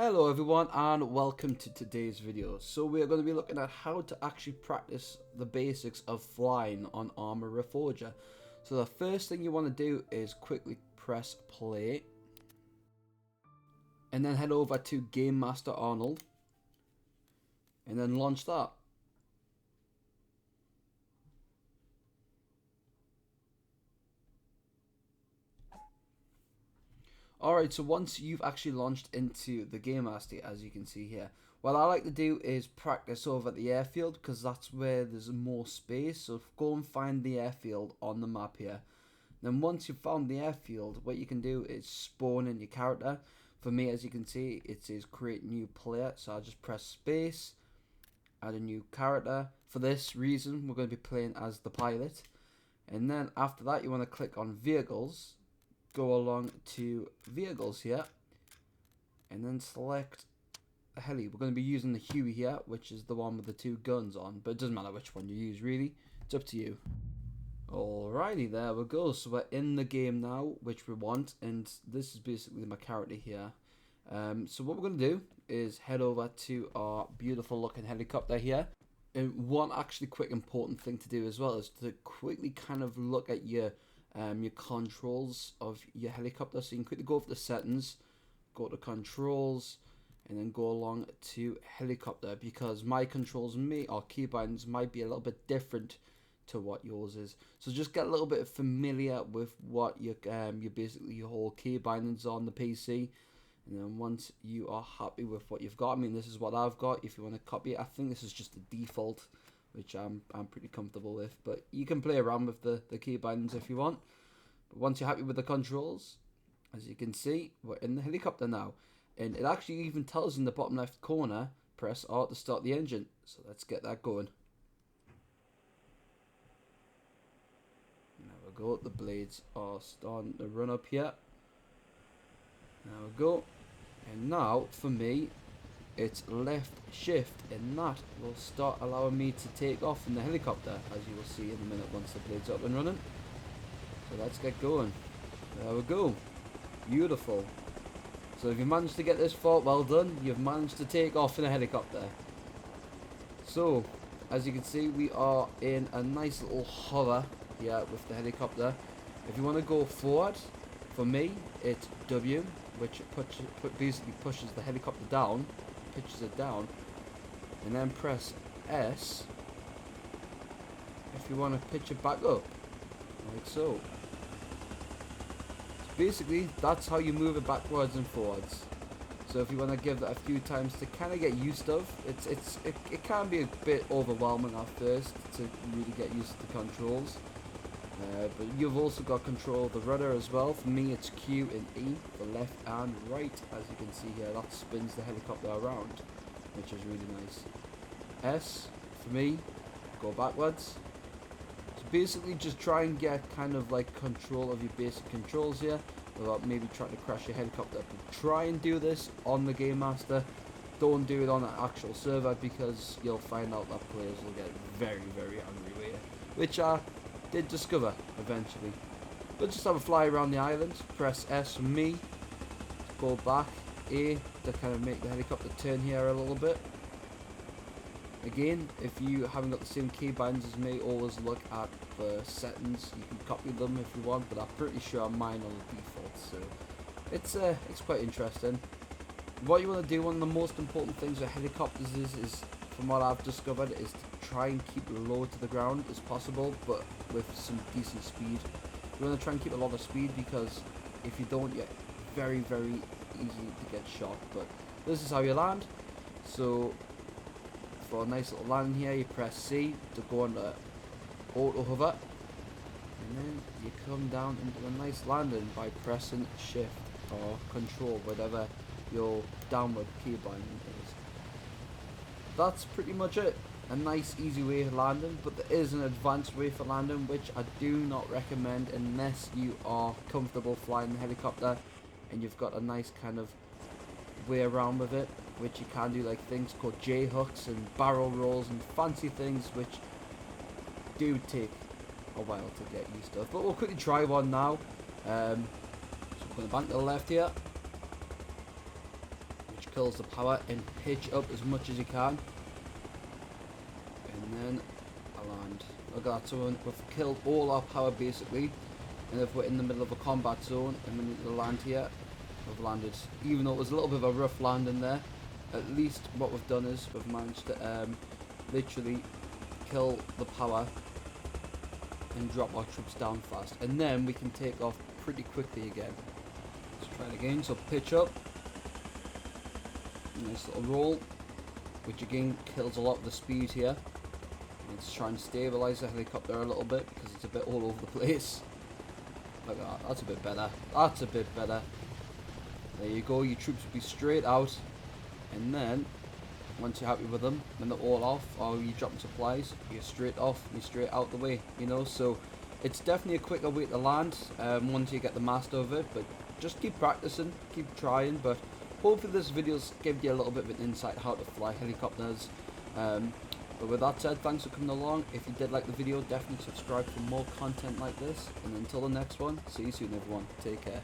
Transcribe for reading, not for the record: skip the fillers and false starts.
Hello everyone and welcome to today's video. So we are going to be looking at how to actually practice the basics of flying on Arma Reforger. So the first thing you want to do is quickly press play and then head over to Game Master Arnold and then launch that. Alright, so once you've actually launched into the Game Master, as you can see here, what I like to do is practice over at the airfield because that's where there's more space. So go and find the airfield on the map here. Then once you've found the airfield, what you can do is spawn in your character. For me, as you can see, it says create new player. So I'll just press space, add a new character. For this reason, we're going to be playing as the pilot. And then after that, you want to click on vehicles. Go along to vehicles here and then select a heli. We're going to be using the Huey here, which is the one with the two guns on, but it doesn't matter which one you use really, it's up to you. Alrighty, there we go. So we're in the game now, which we want, and this is basically my character here. So what we're going to do is head over to our beautiful looking helicopter here. And one actually quick important thing to do as well is to quickly kind of look at your controls of your helicopter. So you can quickly go over the settings, go to controls, and then go along to helicopter, because my controls or keybinds might be a little bit different to what yours is. So just get a little bit familiar with what your basically your whole key bindings on the PC. And then once you are happy with what you've got, I mean, this is what I've got. If you want to copy it, I think this is just the default, which I'm pretty comfortable with, but you can play around with the key bindings if you want. But once you're happy with the controls, as you can see, we're in the helicopter now, and it actually even tells in the bottom left corner, press R to start the engine. So let's get that going. There we go, the blades are starting to run up here. There we go, and now for me it's left shift, and that will start allowing me to take off in the helicopter, as you will see in a minute once the blade's up and running. So let's get going. There we go, beautiful. So if you managed to get this far, well done. You've managed to take off in a helicopter. So as you can see, we are in a nice little hover here with the helicopter. If you want to go forward, for me it's W, which basically pushes the helicopter down, pitches it down, and then press S if you want to pitch it back up, like so. So basically that's how you move it backwards and forwards. So if you want to give that a few times to kind of get used to it can be a bit overwhelming at first to really get used to the controls. But you've also got control of the rudder as well. For me it's Q and E for left and right, as you can see here. That spins the helicopter around, which is really nice. S for me, go backwards. So basically just try and get kind of like control of your basic controls here without maybe trying to crash your helicopter. But try and do this on the Game Master. Don't do it on an actual server, because you'll find out that players will get very, very angry with you, which did discover eventually. But just have a fly around the island. Press S for me, go back, A to kind of make the helicopter turn here a little bit. Again, if you haven't got the same keybinds as me, always look at the settings. You can copy them if you want, but I'm pretty sure mine are the default, so it's quite interesting. What you want to do, one of the most important things with helicopters is from what I've discovered, is to try and keep low to the ground as possible, but with some decent speed. You want to try and keep a lot of speed, because if you don't, you're very, very easy to get shot. But this is how you land. So for a nice little landing here, you press C to go into auto hover, and then you come down into a nice landing by pressing shift or control, whatever your downward key binding is. That's pretty much it. A nice easy way of landing, but there is an advanced way for landing, which I do not recommend unless you are comfortable flying the helicopter and you've got a nice kind of way around with it, which you can do, like things called J hooks and barrel rolls and fancy things, which do take a while to get used to. But we'll quickly try one now. So we're going to bank to the left here, which kills the power, and pitch up as much as you can. And then I land. Look at that, so we've killed all our power basically. And if we're in the middle of a combat zone and we need to land here, we've landed. Even though it was a little bit of a rough landing there, at least what we've done is we've managed to literally kill the power and drop our troops down fast. And then we can take off pretty quickly again. Let's try it again. So pitch up. Nice little roll, which again kills a lot of the speed here. Let's try and stabilize the helicopter a little bit because it's a bit all over the place. Look at that, that's a bit better. That's a bit better. There you go, your troops will be straight out. And then, once you're happy with them, when they're all off, or you drop supplies, you're straight off, you're straight out the way, you know. So, it's definitely a quicker way to land once you get the master of it. But just keep practicing, keep trying. But hopefully this video's given you a little bit of an insight how to fly helicopters. But with that said, thanks for coming along. If you did like the video, definitely subscribe for more content like this. And until the next one, see you soon everyone. Take care.